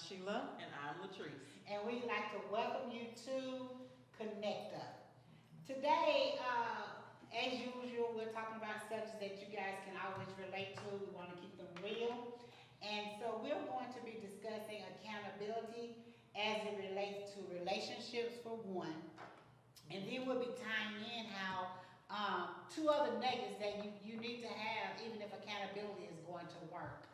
Sheila. And I'm Latrice. And we'd like to welcome you to Konnect. Today, as usual, we're talking about subjects that you guys can always relate to. We want to keep them real. And so we're going to be discussing accountability as it relates to relationships for one. And then we'll be tying in how two other nuggets that you need to have even if accountability is going to work.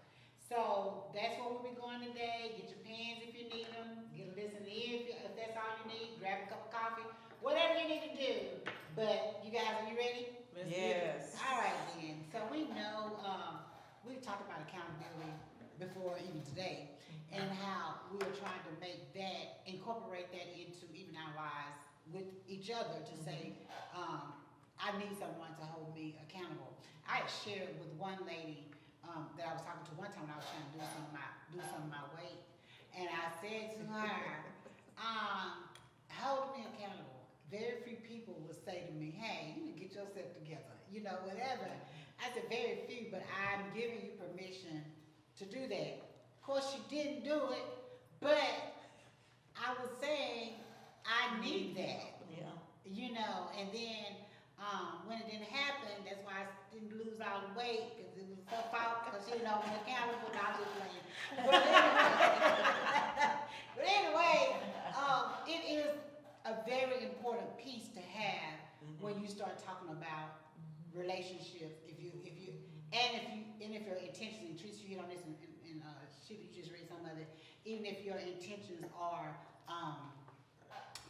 So that's what we'll be going today. Get your pens if you need them. Get a listen in if that's all you need. Grab a cup of coffee. Whatever you need to do. But you guys, are you ready? Let's Yes. All right then. So we know we've talked about accountability before even today, and how we are trying to make that, incorporate that into even our lives with each other to say, I need someone to hold me accountable. I had shared with one lady that I was talking to one time when I was trying to do some of my weight, and I said to her, hold me accountable. Very few people would say to me, hey, you need to get yourself together, whatever. I said very few, but I'm giving you permission to do that. Of course, she didn't do it, but I was saying I need that, and then when it didn't happen, that's why I didn't lose all the weight, because it was her fault, because she was accountable, not just playing. But anyway, it is a very important piece to have when you start talking about relationships. If your intentions, Teresa, you hit on this, and Sheila, you just read some of it. Even if your intentions are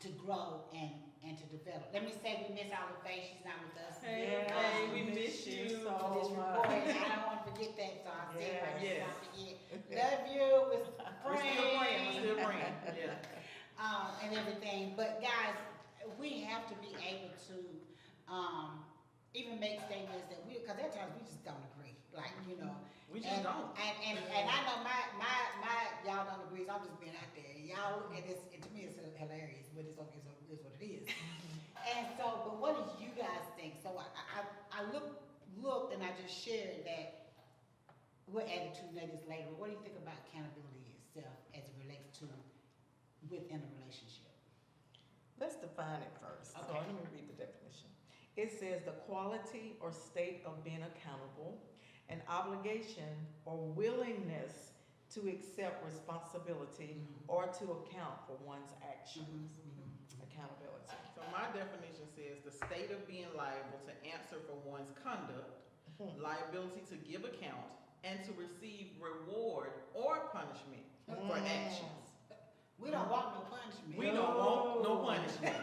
to grow and to develop. Let me say we miss our face. She's not with us. Hey, we miss you So so this much. recording, I don't want to forget that, so I'll say it right Yes. now. Love you. We're We're still praying. Yeah. and everything. But guys, we have to be able to even make statements that because there are times we just don't agree. We just don't. And I know my y'all don't agree, so I'm just being out there. Y'all, and to me it's hilarious, but it's okay, so it is what it is. And so, but what do you guys think? So I looked and I just shared that we'll add two nuggets later. But what do you think about accountability itself as it relates to within a relationship? Let's define it first. So Okay. let me read the definition. It says the quality or state of being accountable, an obligation or willingness to accept responsibility or to account for one's actions. Accountability. So my definition says the state of being liable to answer for one's conduct, liability to give account, and to receive reward or punishment for actions. We don't want no punishment. We don't want no punishment.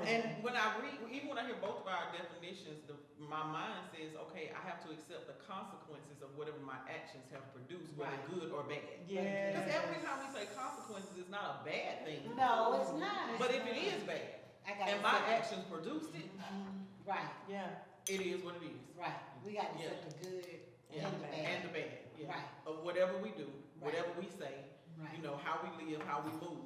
And when I read, even when I hear both of our definitions, my mind says, okay, I have to accept the consequences of whatever my actions have produced, whether Right. good or bad. Yes. Because every time we say consequences, it's not a bad thing. No, it's not. But if it is bad, I gotta and my accept it. actions produced it, Right, Yeah. it is what it is. right. We got to Yeah. accept the good Yeah. and the bad. And the bad, yeah. Right. Of whatever we do, Right. whatever we say, Right. how we live, how we move.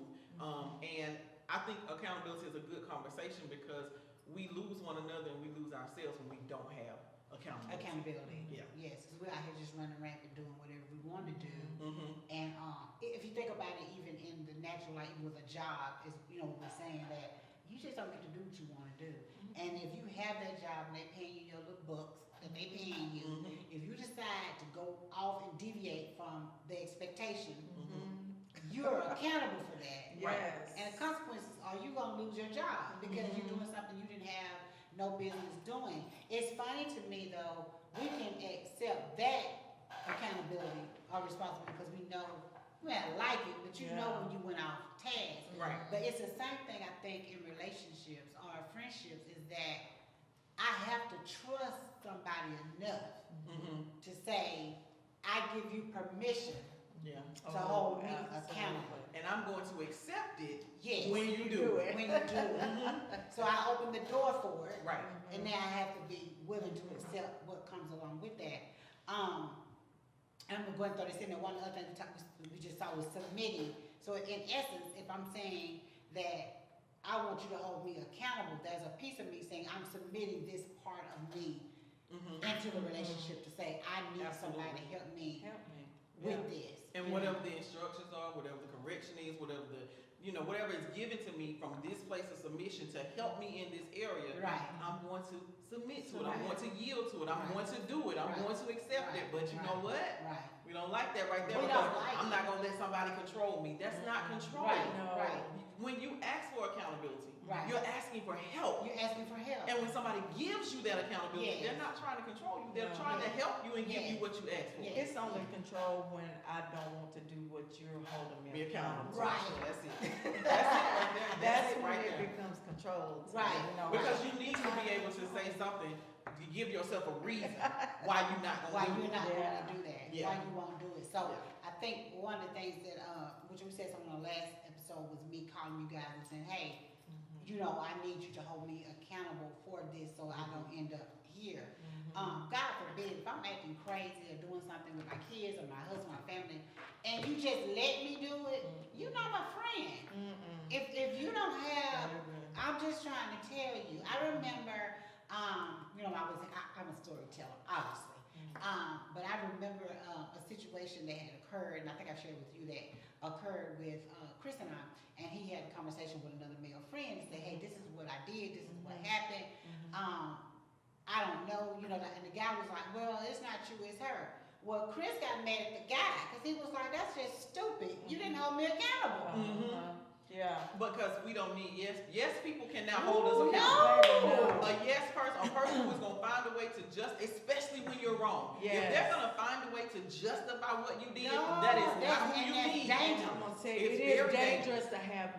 And I think accountability is a good conversation because we lose one another and we lose ourselves when we don't have accountability. Accountability. Yeah. Yes, because we're out here just running rampant doing whatever we want to do. Mm-hmm. And if you think about it, even in the natural life, even with a job, is we're saying that you just don't get to do what you want to do. And if you have that job and they're paying you your little bucks that they're paying you, if you decide to go off and deviate from the expectation, you're accountable for that. Yes. And the consequences are you gonna lose your job because you're doing something you didn't have no business doing. It's funny to me though, we can accept that accountability or responsibility because we know we may not like it, but you know when you went off task. Right. But it's the same thing I think in relationships or friendships is that I have to trust somebody enough to say, I give you permission Yeah. to hold me accountable. And I'm going to accept it Yes. when you do it. When you do it. So I open the door for it. Right. And now I have to be willing to accept what comes along with that. I'm going to throw this in there. One other thing we just saw was submitting. So in essence, if I'm saying that I want you to hold me accountable, there's a piece of me saying I'm submitting this part of me into the relationship to say I need somebody to help me with this. And whatever the instructions are, whatever the correction is, whatever the, whatever is given to me from this place of submission to help me in this area, Right. I'm going to submit to it. I'm Right. going to yield to it. I'm Right. going to do it. I'm Right. going to accept it. But you know what? Right. We don't like that right there We because don't like I'm it. not going to let somebody control me. That's not control. Right. No. Right. When you ask for accountability, Right. you're asking for help. You're asking for help. And when somebody gives you that accountability, Yes. they're not trying to control you. They're No. trying to help you and give Yes. you what you ask for. Yes. It's only control when I don't want to do what you're holding me Be accountable. accountable. Right. That's it. That's it right there. That's it when right it there. becomes controlled. Right. Because you need to be able to say something to give yourself a reason why you're not Why going to do you're it. not Yeah. going to do that? Yeah. Why you won't do it? So Yeah. I think one of the things that, which we said something on the last episode was me calling you guys and saying, hey, I need you to hold me accountable for this so I don't end up here. God forbid, if I'm acting crazy or doing something with my kids or my husband or family, and you just let me do it, you're not my friend. If you don't have, I'm just trying to tell you. I remember, I'm a storyteller, obviously. But I remember a situation that had occurred, and I think I shared with you that occurred with Chris and I, and he had a conversation with another male friend and said, hey, this is what I did, this is what happened. I don't know, and the guy was like, well, it's not you, it's her. Well, Chris got mad at the guy because he was like, that's just stupid. You didn't hold me accountable. Yeah. Because we don't need yes people can now hold us Ooh, accountable. no. A yes person, a person who is going to find a way to especially when you're wrong. If Yes. they're going to find a way to justify what you did, No, that is that's- not who and you that's need. dangerous. I'm gonna tell you, It's it is very dangerous to have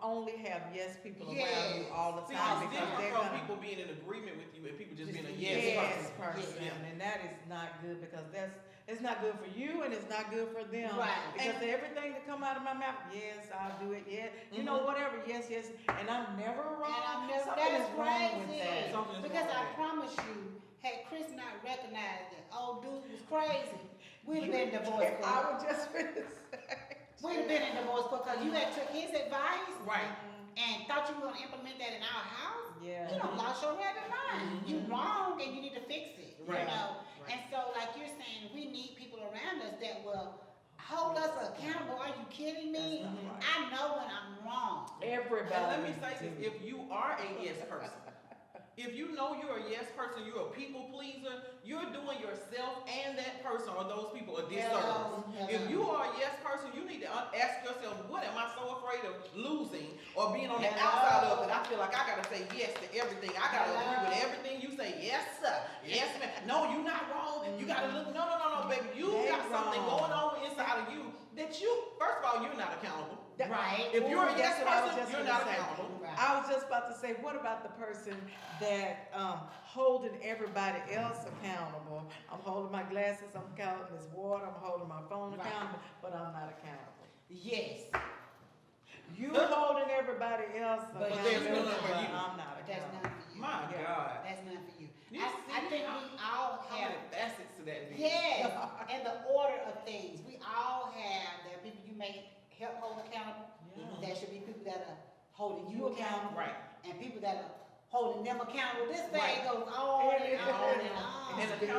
only have yes people around you Yes. all the See, time it's because different they're from gonna people being in agreement with you and people just being a yes yes person, person. Yeah. and that is not good because it's not good for you and it's not good for them. Right. Because everything that come out of my mouth, yes, I'll do it. Yeah, whatever. Yes, and I'm never wrong. And I'm never, Something that's is wrong with crazy. that. Something is Because wrong I with that. promise you, had Chris not recognized that old dude was crazy, we'd have been divorced. I would just finish. We'd have been in divorce because you had took his advice Right. and thought you were gonna implement that in our house. Yeah. You don't lost your rabbit mind. You wrong and you need to fix it. Right. And so like you're saying, we need people around us that will hold us accountable. Are you kidding me? That's not right. I know when I'm wrong. Everybody. And let me say this, do. if you are a yes person, if you know you're a yes person, you're a people pleaser, you're doing yourself and that person or those people a disservice. Hello. If you are a yes person, you need to ask yourself, what am I so afraid of losing or being on the outside of it? I feel like I gotta say yes to everything. I gotta agree with everything you say. Yes, sir. Yes, ma'am. No, you're not wrong. You gotta look. No, baby. You got something going on inside of you that first of all, you're not accountable. Right. If you're a yes That's what I was person, just you're gonna not say. accountable. Right. I was just about to say, what about the person that holding everybody else accountable? I'm holding my glasses, I'm counting this water, I'm holding my phone Right. accountable, but I'm not accountable. Yes. You holding everybody else But accountable, there's none for but you. I'm not But that's accountable. not for you. My Yeah. God. That's not for you. You I see think how- we all How have, many facets to that? bitch? yes, and the order of things. We all have, there are people you may help hold accountable. Yeah. There should be people that are holding you accountable. Right. And people that are holding them accountable. This thing Right. goes on and on and on. And It's big.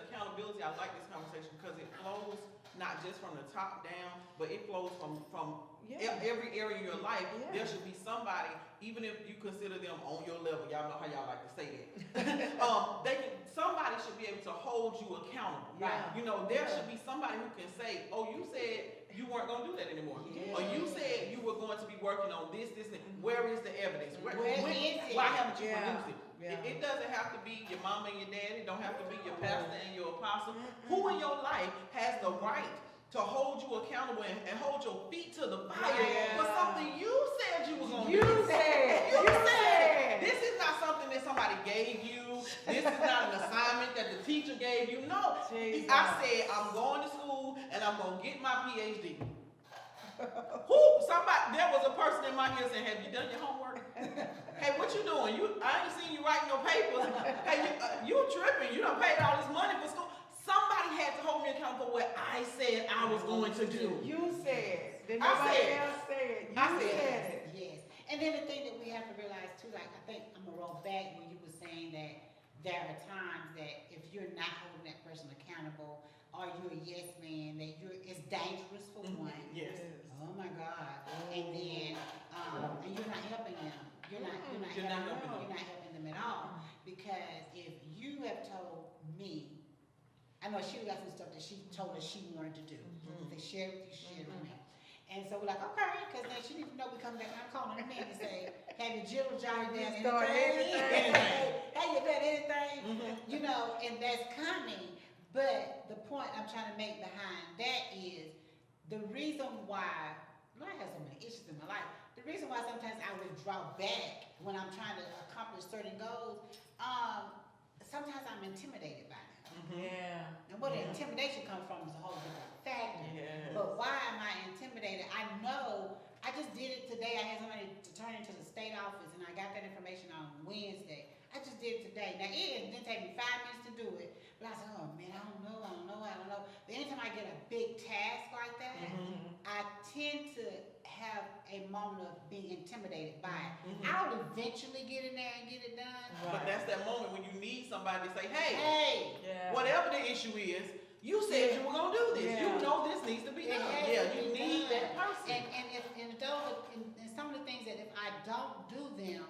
accountability, I like this conversation because it flows not just from the top down, but it flows from Yeah. every area in your life. Yeah. There should be somebody, even if you consider them on your level, y'all know how y'all like to say that. Somebody should be able to hold you accountable. Right. There should be somebody who can say, oh, you said you weren't going to do that anymore. Yeah. Or you said you were going to be working on this, and where is the evidence? Where is it? Why haven't you Yeah. produced it? Yeah. It doesn't have to be your mama and your daddy. It don't have to be your pastor and your apostle. Who in your life has the right to hold you accountable and hold your feet to the fire for Yeah. something you said you was going to You do? said. You said. This is not something that somebody gave you. This is not an assignment that the teacher gave you. No. Jesus. I said, I'm going to school and I'm going to get my PhD. There was a person in my ear saying, have you done your homework? Hey, what you doing? I ain't seen you writing no papers. Hey, you tripping. You done paid all this money for school. Somebody had to hold me accountable for what I said I was going to do. You said. Did I nobody said. else say it? You I said said. it. Yes. And then the thing that we have to realize too, like I think I'm gonna roll back when you were saying that there are times that if you're not holding that person accountable or you're a yes man, that it's You're not You're not helping them. You're not helping them at all. Because if you have told me, I know she got some stuff that she told us she wanted to do. They share with you, share with me. And so we're like, okay, because then she needs to know we come back. I'm calling them in to say, have you jiggle jolly done anything? Have you done anything? You know, and that's coming. But the point I'm trying to make behind that is the reason why, I have so many issues in my life. The reason why sometimes I withdraw back when I'm trying to accomplish certain goals, sometimes I'm intimidated by them. Yeah. And where the intimidation comes from is a whole different factor. Yes. But why am I intimidated? I know, I just did it today. I had somebody to turn into the state office and I got that information on Wednesday. I just did it today. Now it didn't take me 5 minutes to do it, but I said, oh man, I don't know. But anytime I get a big task like that, I tend to have a moment of being intimidated by it. I'll eventually get in there and get it done. But that's that moment when you need somebody to say, hey, Yeah. whatever the issue is, you said you were gonna do this. Yeah. You know this needs to be It done. has Yeah, to you be need done. that person. And some of the things that if I don't do them,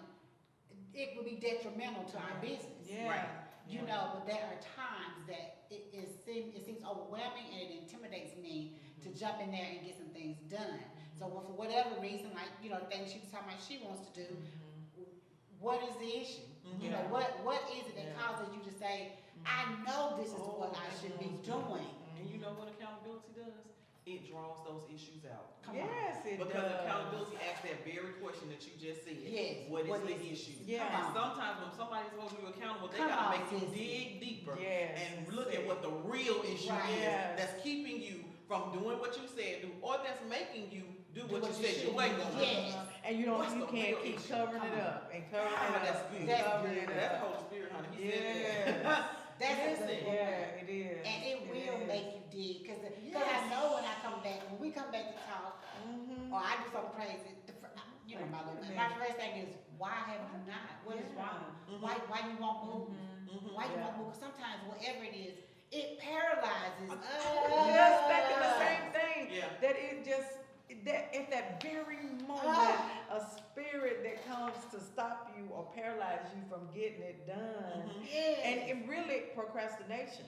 it will be detrimental to our business. Yeah. Right. You know, but there are times that it seems overwhelming and it intimidates me to jump in there and get some things done. So for whatever reason, like, you know, things she was talking about she wants to do, what is the issue? You know, what is it that causes you to say, I know this is what I should be doing? And you know what accountability does? It draws those issues out. Come on. Yes, it Because does. accountability asks that very question that you just said. Yes. What is What the is it? issue? Yeah. And sometimes when somebody's holding you accountable, they Come gotta on, make you sis. dig deeper Yes. and look at what the real issue Right. is Yes. that's keeping you from doing what you said do, or that's making you do what you what you said you should ain't do. gonna do. Yes. And you What's you the can't real keep issue? covering Come it on. up and covering Ah, it up. that's good. That's covering good. it That's up. the Holy Spirit, honey. He said Yes. that. That's a Listen. good Yeah, it is. And it will is. make you dig, cause Yes. I know when I come back, when we come back to talk, Mhm. or I do something crazy, you know, my first thing is, why have you not? What is wrong? Why you won't move? Why you won't move? Sometimes whatever it is, it paralyzes us. Just thinking the same thing. Yeah. That it just that at that very moment, a spirit that comes to stop you or paralyze you from getting it done. Yes. And really procrastination.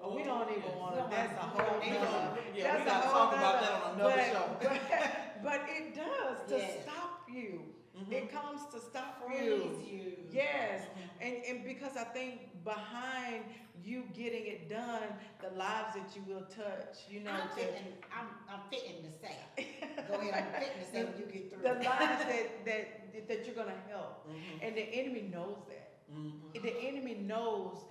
We don't even yes. want We to. don't That's a wanna- whole we We don't nother. don't, yeah, That's we a gotta whole talk about nother- that on another show. But it does to Yes. stop you. Mhm. It comes to stop Freeze you. you. Yes, and because I think behind you getting it done, the lives that you will touch, you know, I'm to fitting to say. Go ahead, I'm fitting to say when you get through. the lives that you're gonna help, and the enemy knows that. The enemy knows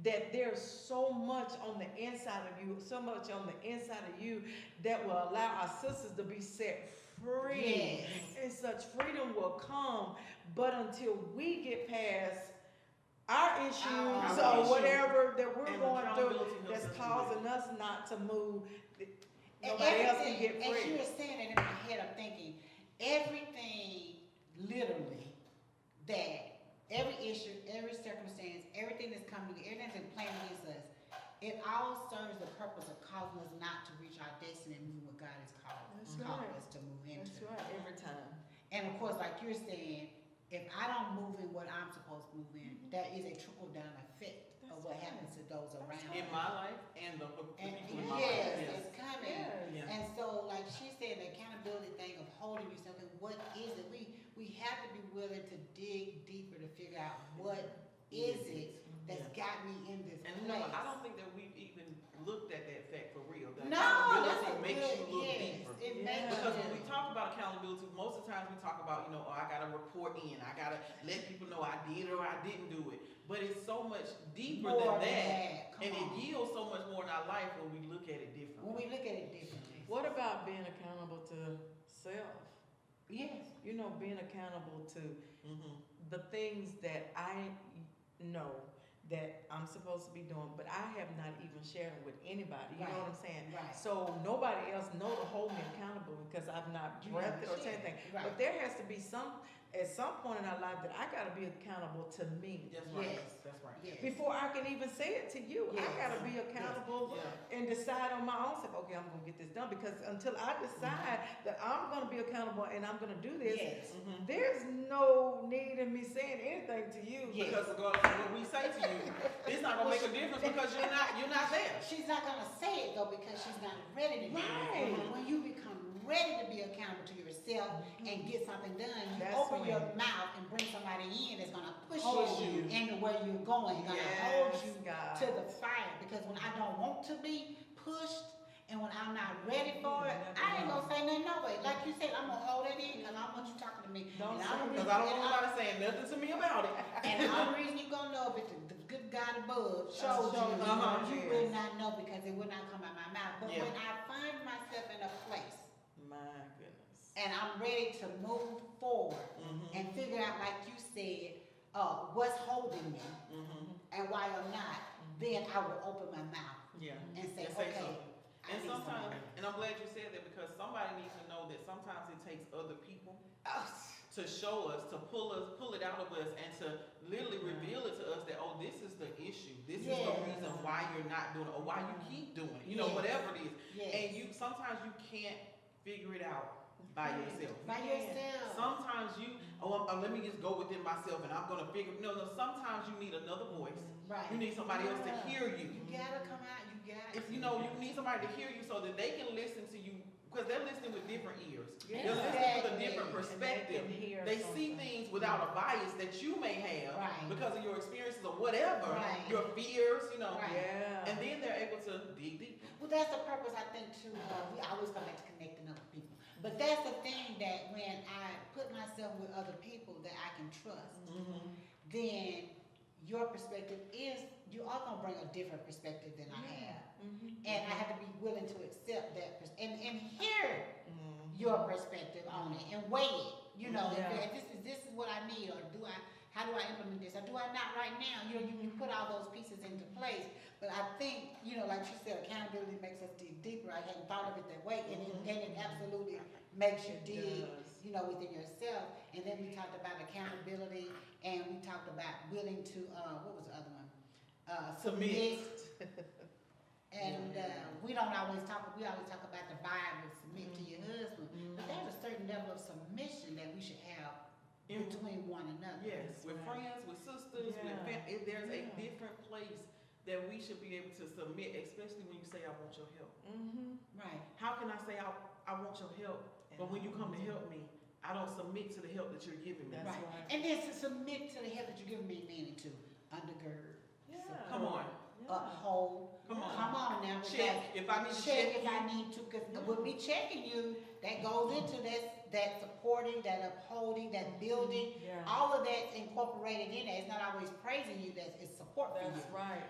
that there's so much on the inside of you, so much on the inside of you that will allow our sisters to be set free. Yes. And such freedom will come, but until we get past our issues Our or issues. whatever that we're And going through accountability helps that's us do causing us not to move, And nobody else can everything, get as you free. were saying it in my head, I'm thinking, everything, literally, that every issue, every circumstance, everything that's coming, everything that's playing against us, it all serves the purpose of causing us not to reach our destiny and move what God has called That's calling right. us to move into. That's right, every time. And of course, like you're saying, if I don't move in what I'm supposed to move in, there is a trickle down effect of what happens to those around In me. my life and the people And in my yes, life. it's coming. Yeah. Yeah. And so, like she said, the accountability thing of holding yourself, and what is it? We have to be willing to dig deeper to figure out what is it that's got me in this And you place. know what? I don't think that we've even looked at that fact for real. The No, that's a accountability makes good, you look yes, deeper. it Yeah. makes Because you. when we talk about accountability, most of the times we talk about, oh, I gotta report in, I gotta let people know I did or I didn't do it. But it's so much deeper More than that. Come And it on. yields so much more in our life when we look at it differently. When we look at it differently. What about being accountable to self? Yes. You know, being accountable to Mhm. the things that I know that I'm supposed to be doing, but I have not even shared them with anybody. You know what I'm saying? Right. So nobody else know to hold me accountable because I've not You breathed haven't it or said shared. anything. Right. But there has to be some at some point in our life that I gotta be accountable to me. That's right. Yes. That's right. Yes. Before I can even say it to you, I Yes. gotta be accountable Yeah. and decide on my own self, okay, I'm gonna get this done, because until I decide that I'm gonna be accountable and I'm gonna do this, Yes. Mm-hmm. there's no need in me saying anything to you. Yes. Because regardless of what we say to you, it's not gonna make a difference because you're not there. She's not gonna say it though because she's not ready to be. Right. When you become ready to be accountable to yourself and get something done, you That's open when- your mouth and bring somebody in that's gonna push Push you you. into where you're going, gonna hold Yes, you God. to the fire. Because when I don't want to be pushed and when I'm not ready for it, I ain't gonna say nothing no way. Like you said, I'm gonna hold it in because I want you talking to me. Don't And say I'm it. Because I don't want nobody saying nothing to me about it. And the only reason you gonna know if the good God above shows you, you yes. will not know because it will not come out my mouth. But Yeah. when I find myself in a place My goodness. and I'm ready to move forward Mm-hmm. and figure out, like you said, what's holding me Mm-hmm. and why I'm not, then I will open my mouth Yeah. and say, And say okay, something. I And need sometimes, somebody. and I'm glad you said that because somebody needs to know that sometimes it takes other people to show us, to pull it out of us, and to literally reveal it to us that, oh, this is the issue. This is the Yes. reason why you're not doing it, or why you keep doing it. You know, Yes. whatever it is. Yes. And sometimes you can't figure it out by yourself. By yourself. Sometimes let me just go within myself and I'm gonna figure. No. Sometimes you need another voice. Right. You need somebody else to hear you. You gotta come out, you got If you need somebody to hear you so that they can listen to you, because they're listening with different ears. Yes. They're listening with a different And perspective. they can hear They see something. things without a bias that you may have Right. because of your experiences or whatever, Right. your fears, Right. Yeah. and then they're able to dig deep. Well, that's the purpose, I think, too. We always come back to connecting other people. But that's the thing that when I put myself with other people that I can trust, Mm-hmm. then your perspective you are going to bring a different perspective than I have. Mhm. And I have to be willing to accept that and hear Mhm. your perspective on it and weigh it. You know, Yeah. if this is what I need, or how do I implement this, or do I not right now? You know, you put all those pieces into place. But I think, like you said, accountability makes us dig deeper. I hadn't thought of it that way, and it absolutely makes you It dig, does. within yourself. And then we talked about accountability, and we talked about willing to, what was the other one? Submit. And we always talk about the Bible, submit to your husband. But there's a certain level of submission that we should have between one another. Yes, with Right. friends, with sisters, Yeah. there's a Yeah. different place that we should be able to submit, especially when you say, I want your help. Mhm. Right. How can I say, I want your help, but when you come to help me, I don't submit to the help that you're giving me? That's Right. right. And then to submit to the help that you're giving me, meaning to undergird, Yeah. Come on, Yeah. uphold. come on. Come on now. because Check, if I need to check check if you, I need to, because with me checking you, that goes into that supporting, that upholding, that building. Yeah. All of that's incorporated in that. It's not always praising you, it's support for you. That's right.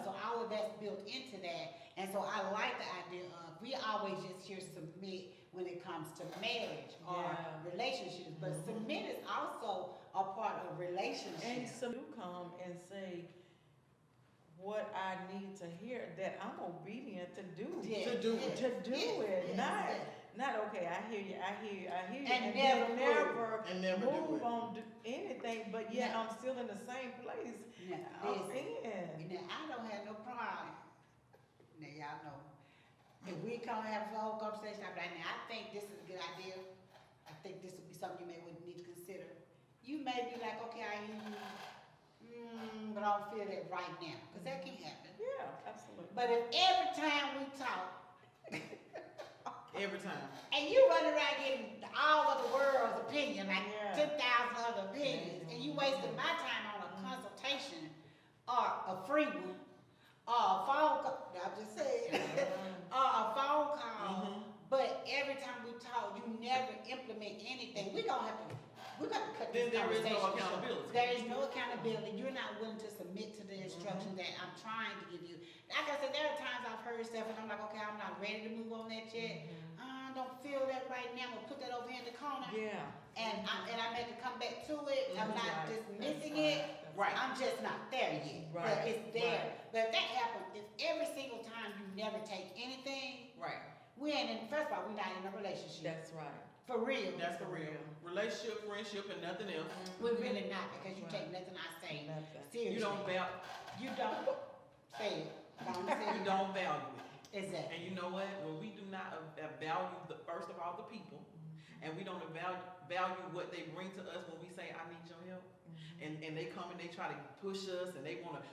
So all of that's built into that. And so I like the idea of, we always just hear submit when it comes to marriage or Yeah. relationships, but submit is also a part of relationships. And some do come and say what I need to hear, that I'm obedient to do. Yes, to do yes, it. To do yes, it, yes, not yes. not okay. I hear you. And then never never and never do move it. on do anything. But yet No. I'm still in the same place. Now, I'm listen, in. now I don't have no problem. Now y'all know, if we come have a whole conversation, I'm like, now I think this is a good idea. I think this would be something you may would need to consider. You may be like, okay, I hear you, but I don't feel that right now, because that can happen. Yeah, absolutely. But if every time we talk, Every time. and you run around getting all of the world's opinion, like Yeah. 10,000 other opinions, and you wasting my time on a consultation or a free one, or a phone call, I'm just saying, or a phone call, but every time we talk, you never implement anything, we're gonna cut Then this there is no conversation short. accountability. There is no accountability, you're not willing to submit to the instruction that I'm trying to give you. Like I said, there are times I've heard stuff and I'm like, okay, I'm not ready to move on that yet. I don't feel that right now, I'm gonna put that over here in the corner. Yeah. And I may have to come back to it, I'm That's not right. dismissing That's it, Right. I'm just not there yet. But Right. it's there. But if that happens, if every single time you never take anything, Right. we ain't in, first of all, we're not in a relationship. That's right. For real. That's for real. Relationship, friendship, and nothing else. We're really not, because you take nothing I say Nothing. seriously. You don't value. You don't say it. Don't say You it. don't value it. Exactly. And you know what? When we do not value first of all the people, and we don't value what they bring to us when we say, I need your help, and they come and they try to push us and they want to,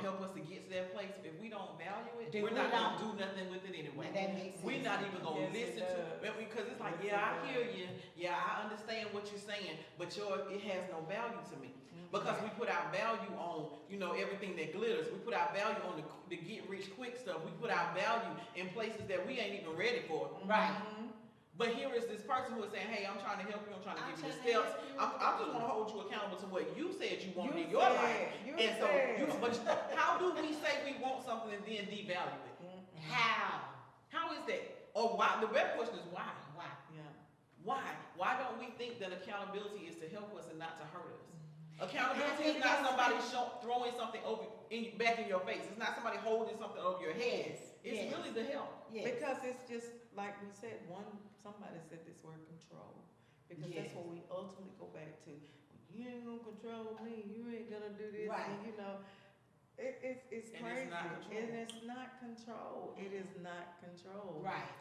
help us to get to that place. If we don't value it, we're not going to do nothing with it anyway. Now that makes sense. We're not even going to Yes, listen to it, because it's like, Yes, yeah, I it hear you. Yeah, I understand what you're saying, but it has no value to me. Because we put our value on, everything that glitters. We put our value on the get rich quick stuff. We put our value in places that we ain't even ready for. Right. But here is this person who is saying, hey, I'm trying to help you. I'm trying to give you the steps. I just want to hold you accountable to what you said you wanted in your life. But how do we say we want something and then devalue it? How? How is that? Or why? The better question is why? Why? Yeah. Why? Why don't we think that accountability is to help us and not to hurt us? Accountability is not somebody throwing something back in your face. It's not somebody holding something over your head. It's really the help. Yes. Because it's just like we said. Somebody said this word control. Because that's what we ultimately go back to. You ain't gonna control me. You ain't gonna do this. Right. And, it's And crazy. it's not control. And it's not control. It is not control. Right.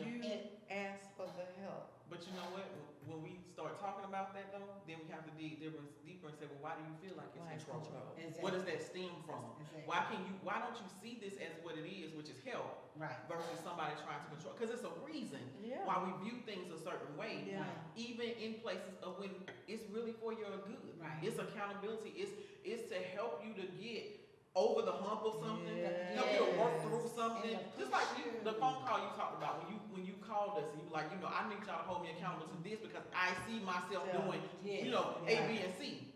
You And- ask for the help. But you know what? When we start talking about that though, then we have to dig deeper and say, well, why do you feel like Why it's it's control? control? What does that stem from? Exactly. Why don't you see this as what it is, which is help, Right. versus somebody trying to control? Because it's a reason Yeah. why we view things a certain way. Yeah. Even in places of when it's really for your good. Right. It's accountability. It's to help you to get over the hump of something. Yes. Help you to work through something. And Just like the phone call you talked about when you called us and you were like, I need y'all to hold me accountable to this because I see myself Yeah. doing, Yes. A, Yeah. B, and C.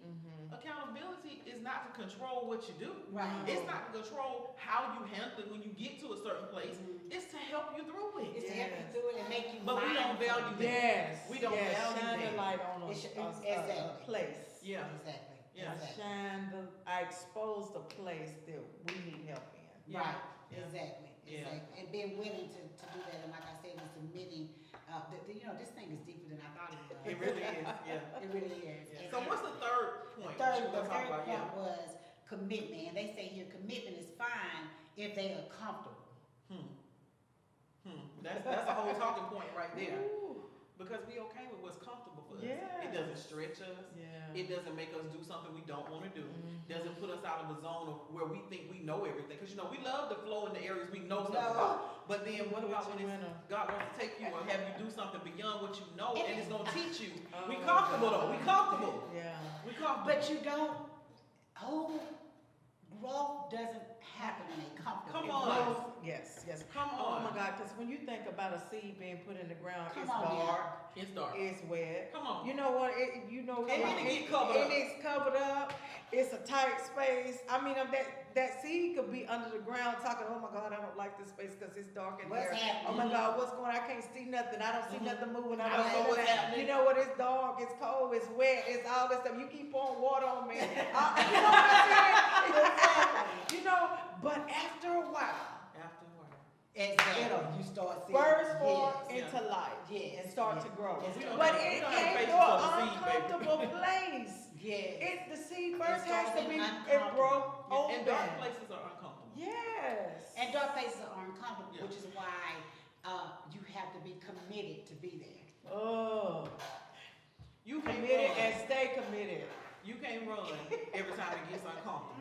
Accountability is not to control what you do. Right. It's not to control how you handle it when you get to a certain place. It's to help you through it. It's to help you Yes. through it and make you But we don't mindful. value that. Yes. We don't yes. value Shine that. the light on a Exactly. place. Yeah. Exactly. Yeah. Exactly. I expose the place that we need help in. Yeah. Right. Yeah. Exactly. Yeah. Exactly. And being willing to do that, and like I said, it's admitting this thing is deeper than I thought it was. It really is. Yeah. It really is. Yeah. And- So what's the third point? The that you third wanna talk about? point was commitment. And they say here commitment is fine if they are comfortable. That's a whole talking point right there. Ooh. Because we okay with what's comfortable for us. Yes. It doesn't stretch us. Yeah. It doesn't make us do something we don't want to do. Doesn't put us out of a zone of where we think we know everything. Because we love to flow in the areas we know stuff about. But then what about when God wants to take you or have you do something beyond what you know and it's gonna teach you? We comfortable though. We comfortable. Yeah. We comfortable. But you don't, growth doesn't happen in a comfortable Come on. place. Yes. Come Oh on. my God, because when you think about a seed being put in the ground, Come it's on, dark, It's dark. it's wet. Come on. You know what? It get covered up. It's covered up. It's a tight space. I mean, that seed could be under the ground talking, oh my God, I don't like this space because it's dark in What's there. happening? Oh my God, what's going on? I can't see nothing. I don't see nothing moving. I I don't don't know see what's nothing. happening. You know what? It's dark, it's cold, it's wet, it's all this stuff. You keep pouring water on me. You know what I'm saying? Exactly. But after a while, Exactly. You start seeing. burst forth Yes. into life Yes. and start to grow. Yes. We don't But have- we it don't have came patience to an for the seed, baby. uncomfortable place. Yes. The seed first It has to started be, it uncomfortable. broke open. And dark places are uncomfortable. Yes. And dark places are uncomfortable, Yeah. which is why you have to be committed to be there. Oh, You can't committed run. and stay committed. You can't run every time it gets uncomfortable.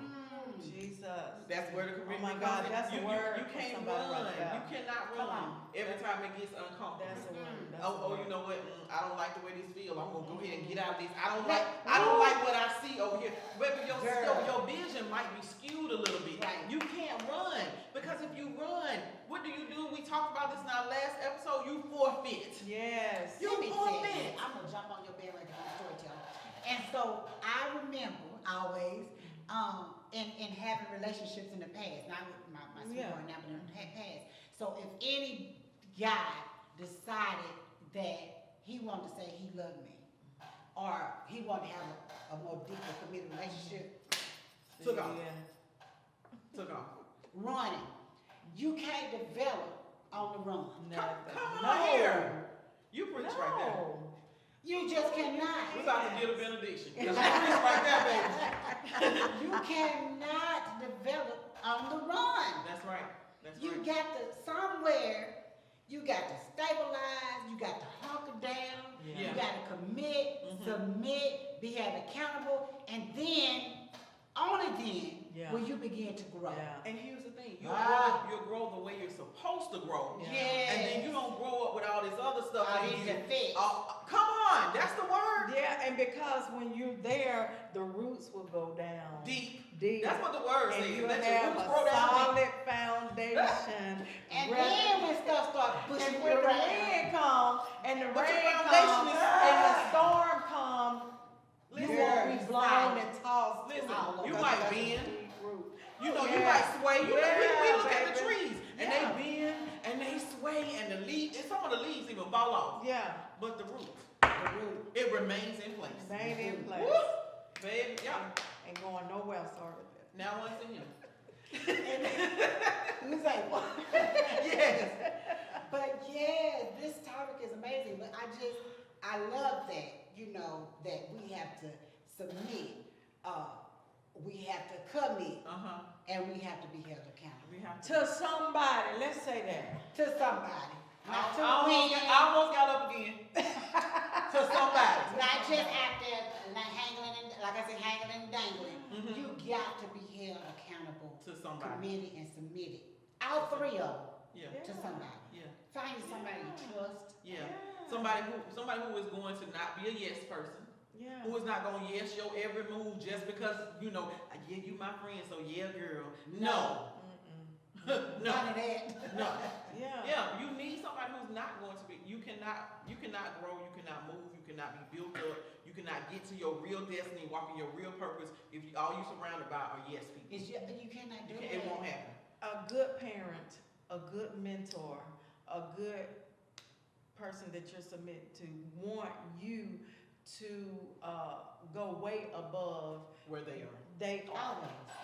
Jesus. That's where the commitment Oh my God, comes in. that's a you, word You for can't somebody run. right there. You cannot Come run on. every time it gets uncomfortable. That's a word. That's a Oh, word. you know what? I don't like the way this feels. I'm gonna go ahead and get out of this. I don't Let- like what I see over here. Baby, Girl. your vision might be skewed a little bit. Right. You can't run because if you run, what do? We talked about this in our last episode. You forfeit. Yes. You Let me tell you, forfeit. I'm gonna jump on your bandwagon on storytelling. And so I remember always, in having relationships in the past, not with my sweetheart now, but in the past. So if any guy decided that he wanted to say he loved me, or he wanted to have a more deeper committed relationship, Took off. Yeah. Took off. running. You can't develop on the run. Nothing. Come No. on here. You preach right there. No. You just cannot. We about to get a benediction. 'Cause you preach right there, baby. You cannot develop on the run. That's right. That's You right. got to somewhere. You got to stabilize. You got to hunker down. Yeah. You got to commit, Mhm. submit, be held accountable, and then only then Yeah. will you begin to grow. Yeah. And here's the thing, you'll grow the way you're supposed to grow. Yeah. Yes. And then you don't grow up with all this other stuff. All in these you. effects. Come on, that's the word. Yeah, and because when you're there, the roots will go down Deep. deep. That's what the word And says. you Let have your roots a grow down deep. solid foundation. And rather- then when stuff starts pushing and you when the around, wind comes and the But your rain foundation comes is and the solid. storm comes, you Listen, won't be blown solid. and tossed. Listen, all you over. might That's a bend. deep root. You know, you Yeah. might sway. You know, we Yeah, look at the baby. trees and Yeah. they bend and they sway and the leaves, and some of the leaves even fall off. Yeah, But the roots, the root. it remains in place. remain in place. Woo! Baby, yeah. Ain't going nowhere, sorry with that. Now once in him. Who's like, what? Yes. But yeah, this topic is amazing. But I love that, that we have to submit, we have to commit, and we have to be held accountable We have To somebody, let's say that. to somebody. Not to I almost got up again. To somebody. Not just out there like hanging and dangling. Mhm. You got to be held accountable, To somebody. committed and submitted. All three of them Yeah. to somebody. Yeah. Find somebody you trust. Yeah. Somebody who is going to not be a yes person. Yeah. Who is not going to yes your every move just because, yeah, you my friend, so yeah, girl. No. Mm-mm. No. None of that. No. Yeah. Yeah, you need somebody who's not going to be, you cannot grow, you cannot move, you cannot be built up, you cannot get to your real destiny, walk in your real purpose if all you're surrounded by are yes people. You cannot do It that. won't happen. A good parent, a good mentor, a good person that you're submitted to want you to go way above Where they are. they are.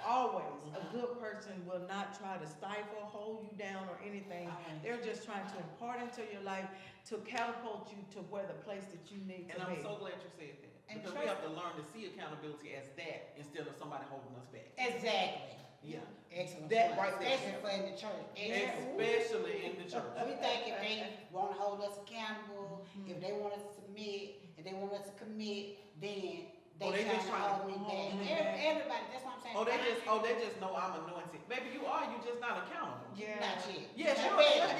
Always. A good person will not try to stifle, hold you down or anything. Always. They're just trying to impart into your life to catapult you to where the place that you need And to I'm be. so glad you said that. And Because we have to learn to see accountability as that instead of somebody holding us back. Exactly. Yeah. Excellent. That point. right there. Especially for in the church. Yeah. Especially in the church. We think if they want to hold us accountable, if they want us to submit, if they want us to commit, then Oh, they just trying to trying to hold me back. hold me back. Everybody, that's what I'm saying. They just know I'm anointed. Baby, you are, you just not accountable. Yeah. Not yet. Yes, Not you yet.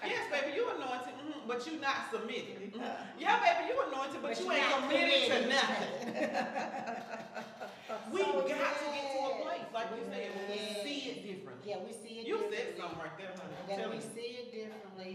yes, baby, you anointed, but you not submitted. Yeah. Yeah, baby, you anointed, but you you're ain't not committed to committed. nothing. We So, got to get to a yes. place, like you said, when we Yes. see it differently. Yeah, we see it You differently. said something right there, honey. I'm That telling we you. see it differently.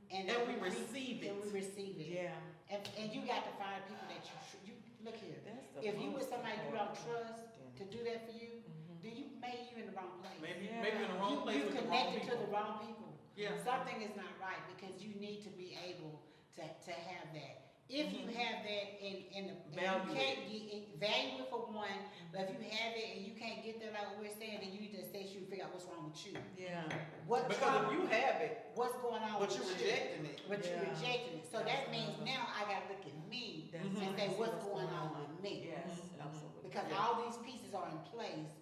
And And that we receive it. And we receive it. Yeah. And you got to find people that you look here. That's the If you with most somebody you don't important trust thing. to do that for you, Mhm. then maybe you in the wrong place. Maybe Yeah. in the wrong place You with the wrong connected to the people. wrong people. Yeah. Something is not right because you need to be able to have that. If you have that in the, and Value you can't value it for one, but if you have it and you can't get there like what we're saying, then you need to assess you and figure out what's wrong with you. Yeah. What's Because if wrong? you have it, What's going on but with you're you? rejecting it, But you're Yeah. rejecting it. So That's that means another. now I gotta look at me That's Mhm. and right. say See what's going on with me. Yes, Mhm. absolutely. Because Yeah. all these pieces are in place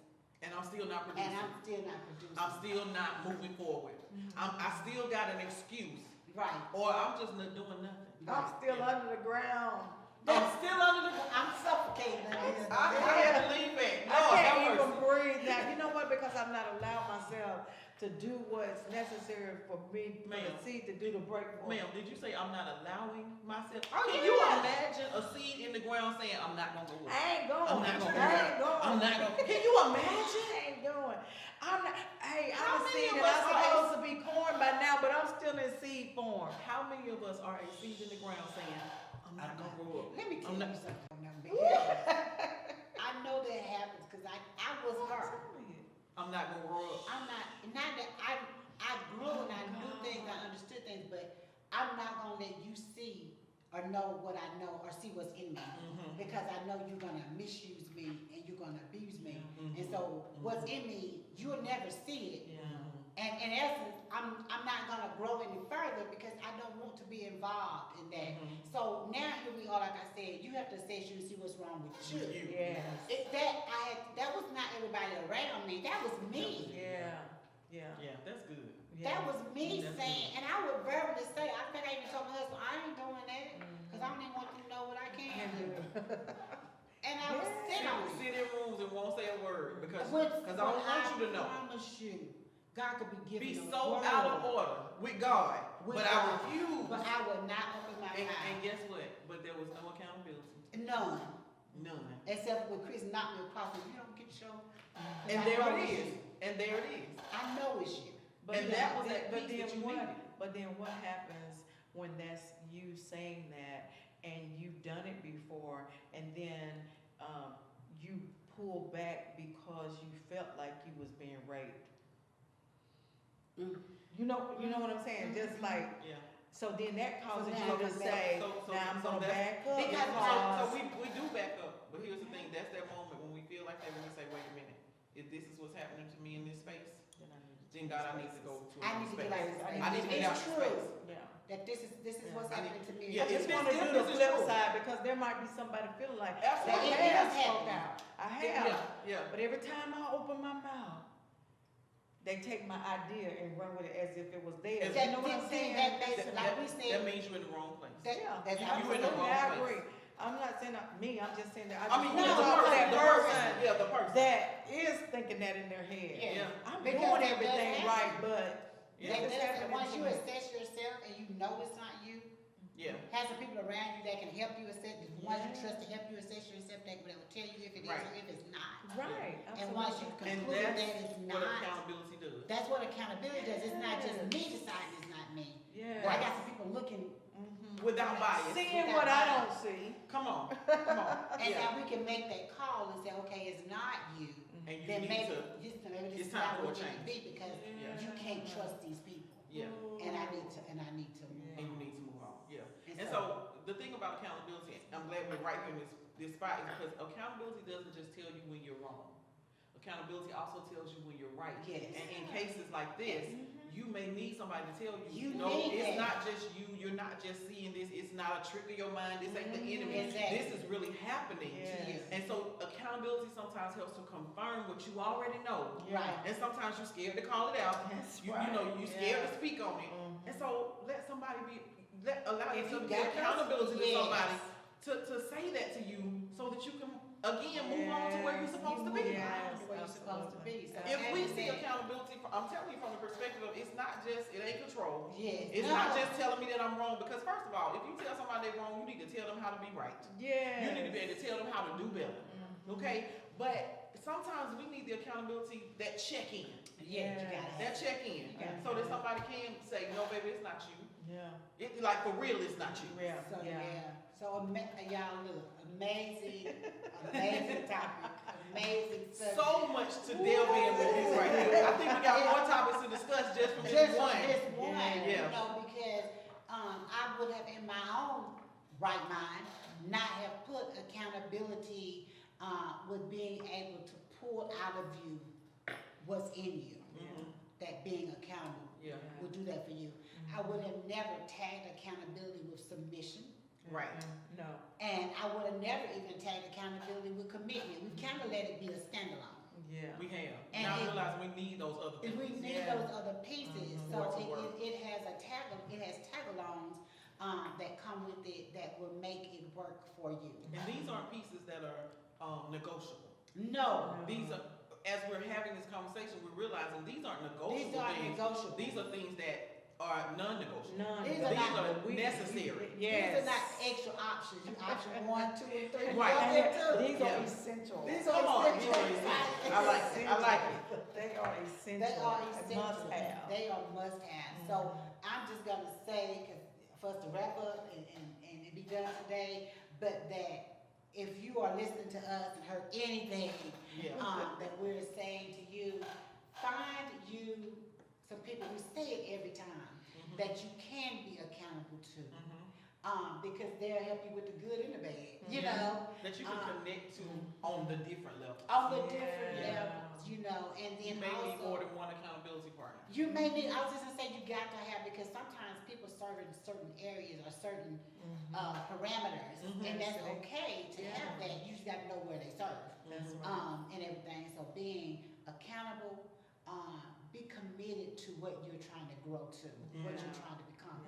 and I'm still not and producing. I'm still not producing. I'm still not moving forward. I still got an excuse, Right. or I'm just not doing nothing. I'm still under the ground. I'm still under the. I'm suffocating. I had to leave it. I Lord, can't have even mercy. breathe now. You know what? Because I've not allowed myself to do what's necessary for me, for Ma'am. the seed to do the breakthrough. Ma'am, did you say I'm not allowing myself? Oh, Can yeah. you imagine a seed in the ground saying I'm not gonna go? I ain't going. I'm not gonna I do ain't going. I'm not gonna. Can you imagine? I ain't doing. I'm not. Hey, How I'm a many seed of and us I'm are- supposed to be corn by now, but I'm still in seed form. How many of us are a seed in the ground saying I'm not gonna grow up? Let me tell I'm you not- something. I know that happens because I was her. I'm not gonna grow up. I'm not that I grew and I knew things, I understood things, but I'm not gonna let you see or know what I know or see what's in me. Mhm. Because I know you're gonna misuse me and you're gonna abuse me. Mhm. And so what's in me, you'll never see it. Yeah. And in essence, I'm not gonna grow any further because I don't want to be involved in that. Mhm. So now here we are, like I said, you have to assess you and see what's wrong with you. Yes. That was not everybody around me. That was me. Yeah, yeah. Yeah, that's good. Yeah. That was me That's saying, and I would verbally say, I think I even told my husband, I ain't doing that because I don't even want them to know what I can do. And I was sitting on it. Sit in rooms and won't say a word because But I don't want you to know. I promise you, God could be giving Be us so word, out of order with God, With but God. I refuse. but I would not open my And mouth. guess what? But there was no accountability. None. None. Except when Chris knocked me across, if you don't get your, And I there know it it's is. you. And there it is. I know it's you. And that was that but piece then that you what? needed. But then what happens when that's you saying that and you've done it before, and then you pull back because you felt like you was being raped? Mm. You know what I'm saying? Just like, Yeah. so then that causes now you to I'm say, so- now I'm so gonna that's- back up Because- So because. we do back up, but here's the thing, that's that moment when we feel like that, when we say, wait a minute, if this is what's happening to me in this space, then God, I need to go to I another need to space. get out of this I need to space. get out It's of true space. Yeah. that this is Yeah. what's I need- happening to me. Yeah, I just if want to this- do if the this is flip true. side because there might be somebody feeling like, Absolutely. I It have is spoke happening. out. I Yeah, have. yeah. But every time I open my mouth, they take my idea and run with it as if it was theirs. That- You know what I'm saying? that makes- like we said- That means you're in the wrong place. Yeah. That's You absolutely in the wrong Absolutely, I place. agree. I'm not saying me, I'm just saying that I I mean, just you want to the talk to person, that the person yeah, the person. that is thinking that in their head. Yeah. Yeah. I'm Because doing that does everything happen. right, but Yeah. That it's does, and happening once to you me. assess yourself and you know it's not you, Yeah. have some people around you that can help you assess, the ones you Yeah. trust to help you assess yourself, that will tell you if it is Right. or if it's not. Right, And once you absolutely. And conclude that that's it's what not, accountability does. that's what accountability does. It's not just Yes. me deciding it's not me. Yeah. But I got some people looking, Mhm. Without bias. Seeing what I don't see. Come on, come on. and Yeah. now we can make that call and say, okay, it's not you. And you Then need maybe to, maybe this it's is time not for a what you change. need to be because Yeah. you can't trust these people. yeah, And I need to move and you on. need to move on, yeah. And And so, the thing about accountability, I'm glad we're right here in this spot, is because accountability doesn't just tell you when you're wrong. Accountability also tells you when you're right. Yes. And in cases like this, you may need somebody to tell you, You no, need it's that. not just you, you're not just seeing this, it's not a trick of your mind, this ain't the enemy, Exactly. this is really happening to you. Yes. And so accountability sometimes helps to confirm what you already know. Right. And sometimes you're scared to call it out. That's You right. know, you're scared Yeah. to speak on it. Mhm. And so let somebody allow If yourself to you give got accountability to yes. somebody to say that to you so that you can again move on to where you're supposed to be. Yes. On to where you're supposed to be. So If we having see that- accountability, I'm telling you from the perspective of it's not just, it ain't control. Yes. It's No. not just telling me that I'm wrong, because first of all, if you tell somebody they're wrong, you need to tell them how to be right. Yeah. You need to be able to tell them how to do better, okay? But sometimes we need the accountability, that check-in, Yeah, you gotta have that check-in, Yeah. so that somebody can say, no, baby, it's not you. Yeah. It, like, for real, it's not you. Yeah. So, Yeah. so y'all look, amazing topic, amazing subject. So much to delve in with this right here. I think we got more topics to discuss just from Just this from one. this one, Yeah. you know, because, I would have in my own right mind, not have put accountability, with being able to pull out of you what's in you, Mhm. that being accountable Yeah, will do that for you. I would have never tagged accountability with submission. right. No. And I would have never even tagged accountability with commitment. We kind of let it be a standalone. Yeah. We have. And Now I it- realize we need those other If we things. need Yeah. those other pieces, Mhm. so For it to work. it has tag-alongs, that come with it that will make it work for you. And these aren't pieces that are negotiable. No, These are, as we're having this conversation, we're realizing these aren't negotiable these aren't things. negotiable. These are things that are non-negotiable. None. These are not- necessary. Yes. These are not extra options. You option 1, 2, and 3. Right. You got them too. These Yeah. are essential. These Come on, are these are essential. essential. I like it. I like it. They are essential. They are A essential. Must have. They are must-have. So I'm just gonna say, 'cause for us to wrap up and it be done today, but that if you are listening to us and heard anything Yeah. that we're saying to you, find you some people, we say it every time, Mhm. that you can be accountable to. Mhm. because they'll help you with the good and the bad, you Mhm. know, That you can connect to on the different levels. on the different Yeah. levels, you know, and You then may need more also, than one accountability partner. you may need, I was just gonna say, you got to have, because sometimes people serve in certain areas or certain, parameters, Mhm. and that's Absolutely. okay to Yeah. have that, you just gotta know where they serve. That's right. And everything. So being accountable, be committed to what you're trying to grow to, what you're Yeah. trying to become,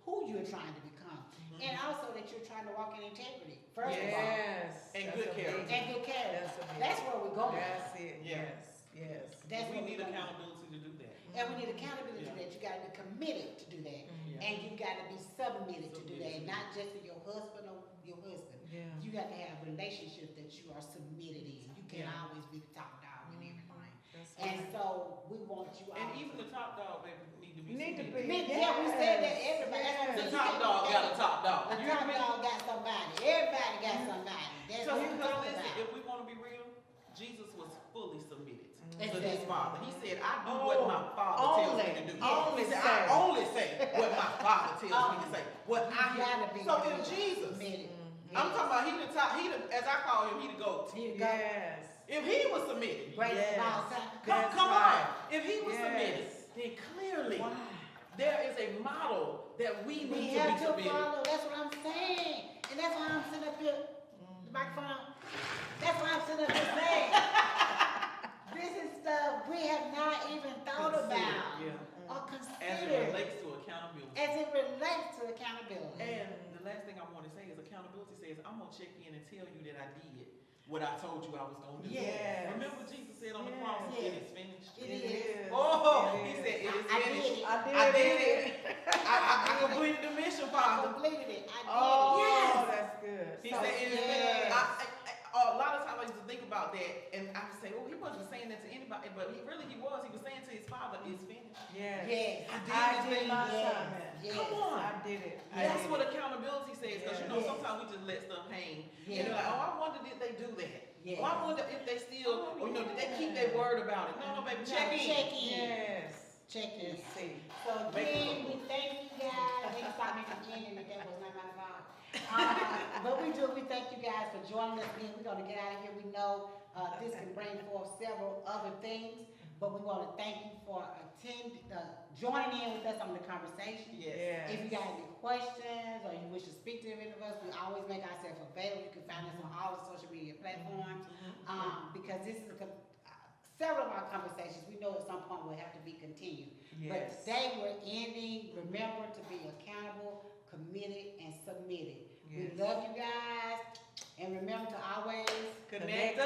who you're trying to become, and also that you're trying to walk in integrity. First Yes. And that's good a character. of all, big- and good character. That's a big. That's where we're going. That's it. Yeah. Yes. That's We where need we're going. accountability to do that. And we need accountability to Yeah. do that. You gotta be committed to do that, Yeah. and you gotta be submitted to do that, Submitted. not just with your husband or your husband. Yeah. You got to have relationships that you are submitted in. You can't Yeah. always be the top dog and everything. That's And right. so we want you all. And even the top dog, baby, need to be Need to submitted. be. Yeah, we said that everybody. Yes. That's The what top we dog said. got a top dog. The You top hear me? dog got somebody. Everybody got somebody. That's So what you we know, talking listen, about. if we want to be real, Jesus was fully submitted to Exactly. his Father. He said, I do what my Father tells me to do. only He said, say. I only say what my Father tells me to say. What You I gotta be hear. So if committed. Jesus, Committed. I'm talking about as I call him, he the GOAT. Here you go. Yes. If he was submitted, Greatest of Yes. all time. That's come right. on. If he was Yes. submitted, then clearly Wow. there is a model that we We need to be have to submitted. follow. That's what I'm saying. And that's why I'm sitting up here. The microphone. That's why I'm sitting up here saying. This is stuff we have not even thought about Yeah. or As it considered relates to accountability. as it relates to accountability. And the last thing I want to say is accountability says, I'm going to check in and tell you that I did what I told you I was going to do. Yes. Remember Jesus said on the Yes. cross, Yes. it is finished. It It is. is. Oh, It he is. said it is I did finished. it. I did it. I completed the mission, I Father. completed it. I did Oh, Yes. that's good. He So, said it is yes. finished. A lot of times I used to think about that, and I would say, oh, he wasn't saying that to anybody, but he was. He was saying to his Father, it's finished. Yes. Yes. I did my Yes. assignment. Yes. Come on. I did it. I That's did what it. accountability says, because you know Yes. sometimes we just let stuff hang. Yes. And they're like, oh, I wonder did they do that? Yes. Or I wonder if they still, or did they keep their word about it? No, baby, No, check in. check in. Yes. Check in. Let's see. So Make it again, look we thank you guys. They can stop making ending if that was not my fault. But we thank you guys for joining us again. We're gonna get out of here. We know this can bring forth several other things, but we want to thank you for joining in with us on the conversation. Yes. If you got any questions or you wish to speak to any of us, we always make ourselves available. You can find us on all the social media platforms. Because this is several of our conversations, we know at some point will have to be continued. But Yes. today we're ending, remember to be accountable, committed, and submitted. We Yes. love you guys, and remember to always Connect us.